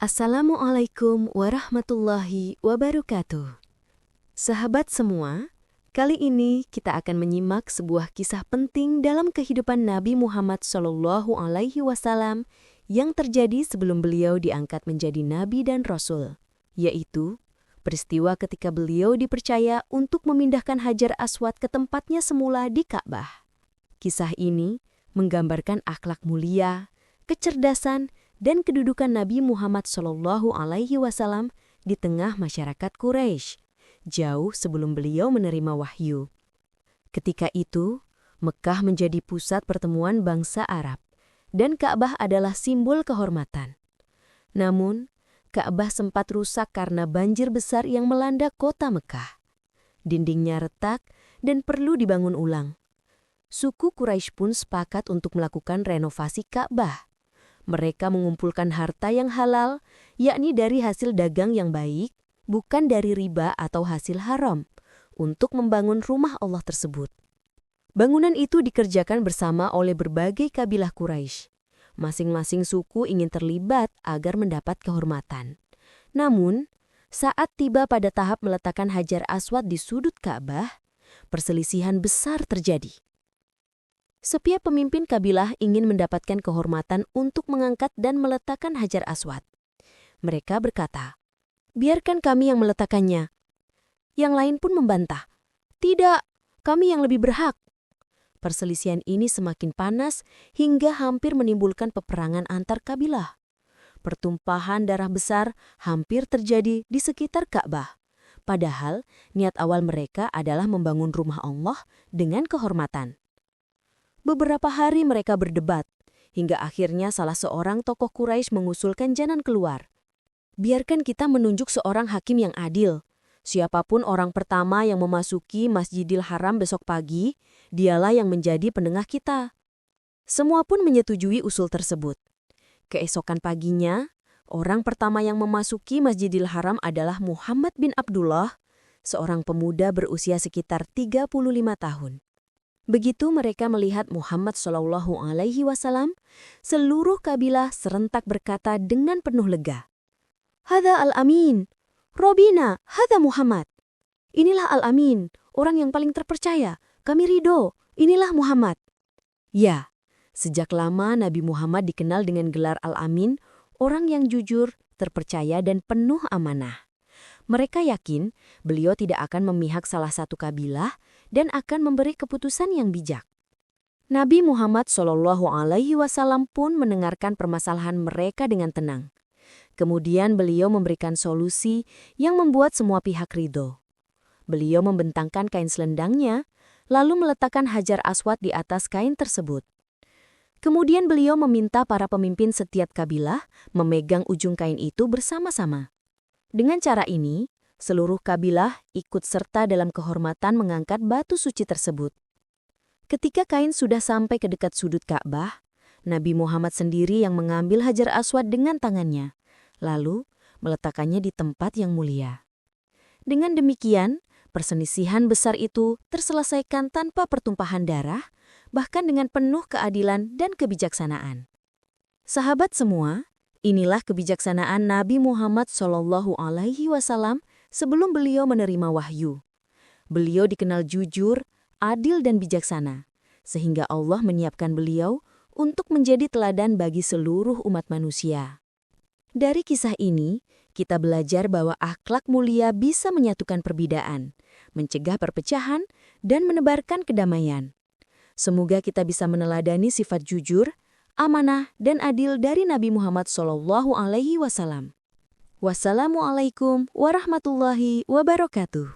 Assalamualaikum warahmatullahi wabarakatuh. Sahabat semua, kali ini kita akan menyimak sebuah kisah penting dalam kehidupan Nabi Muhammad SAW yang terjadi sebelum beliau diangkat menjadi Nabi dan Rasul, yaitu peristiwa ketika beliau dipercaya untuk memindahkan Hajar Aswad ke tempatnya semula di Ka'bah. Kisah ini menggambarkan akhlak mulia, kecerdasan, dan kedudukan Nabi Muhammad SAW di tengah masyarakat Quraisy, jauh sebelum beliau menerima wahyu. Ketika itu, Mekah menjadi pusat pertemuan bangsa Arab, dan Ka'bah adalah simbol kehormatan. Namun, Ka'bah sempat rusak karena banjir besar yang melanda kota Mekah. Dindingnya retak dan perlu dibangun ulang. Suku Quraisy pun sepakat untuk melakukan renovasi Ka'bah. Mereka mengumpulkan harta yang halal, yakni dari hasil dagang yang baik, bukan dari riba atau hasil haram, untuk membangun rumah Allah tersebut. Bangunan itu dikerjakan bersama oleh berbagai kabilah Quraisy. Masing-masing suku ingin terlibat agar mendapat kehormatan. Namun, saat tiba pada tahap meletakkan Hajar Aswad di sudut Ka'bah, perselisihan besar terjadi. Setiap pemimpin kabilah ingin mendapatkan kehormatan untuk mengangkat dan meletakkan Hajar Aswad. Mereka berkata, "Biarkan kami yang meletakkannya." Yang lain pun membantah, "Tidak, kami yang lebih berhak." Perselisihan ini semakin panas hingga hampir menimbulkan peperangan antar kabilah. Pertumpahan darah besar hampir terjadi di sekitar Ka'bah. Padahal niat awal mereka adalah membangun rumah Allah dengan kehormatan. Beberapa hari mereka berdebat, hingga akhirnya salah seorang tokoh Quraisy mengusulkan jalan keluar. Biarkan kita menunjuk seorang hakim yang adil. Siapapun orang pertama yang memasuki Masjidil Haram besok pagi, dialah yang menjadi penengah kita. Semua pun menyetujui usul tersebut. Keesokan paginya, orang pertama yang memasuki Masjidil Haram adalah Muhammad bin Abdullah, seorang pemuda berusia sekitar 35 tahun. Begitu mereka melihat Muhammad SAW, seluruh kabilah serentak berkata dengan penuh lega, "Hadza al-Amin, Robina, hadza Muhammad." Inilah al-Amin, orang yang paling terpercaya. Kami ridho, inilah Muhammad. Ya, sejak lama Nabi Muhammad dikenal dengan gelar al-Amin, orang yang jujur, terpercaya dan penuh amanah. Mereka yakin beliau tidak akan memihak salah satu kabilah dan akan memberi keputusan yang bijak. Nabi Muhammad SAW pun mendengarkan permasalahan mereka dengan tenang. Kemudian beliau memberikan solusi yang membuat semua pihak ridho. Beliau membentangkan kain selendangnya, lalu meletakkan Hajar Aswad di atas kain tersebut. Kemudian beliau meminta para pemimpin setiap kabilah memegang ujung kain itu bersama-sama. Dengan cara ini, seluruh kabilah ikut serta dalam kehormatan mengangkat batu suci tersebut. Ketika kain sudah sampai ke dekat sudut Ka'bah, Nabi Muhammad sendiri yang mengambil Hajar Aswad dengan tangannya, lalu meletakkannya di tempat yang mulia. Dengan demikian, perselisihan besar itu terselesaikan tanpa pertumpahan darah, bahkan dengan penuh keadilan dan kebijaksanaan. Sahabat semua, inilah kebijaksanaan Nabi Muhammad SAW sebelum beliau menerima wahyu. Beliau dikenal jujur, adil dan bijaksana, sehingga Allah menyiapkan beliau untuk menjadi teladan bagi seluruh umat manusia. Dari kisah ini, kita belajar bahwa akhlak mulia bisa menyatukan perbedaan, mencegah perpecahan, dan menebarkan kedamaian. Semoga kita bisa meneladani sifat jujur, amanah, dan adil dari Nabi Muhammad SAW. Wassalamualaikum warahmatullahi wabarakatuh.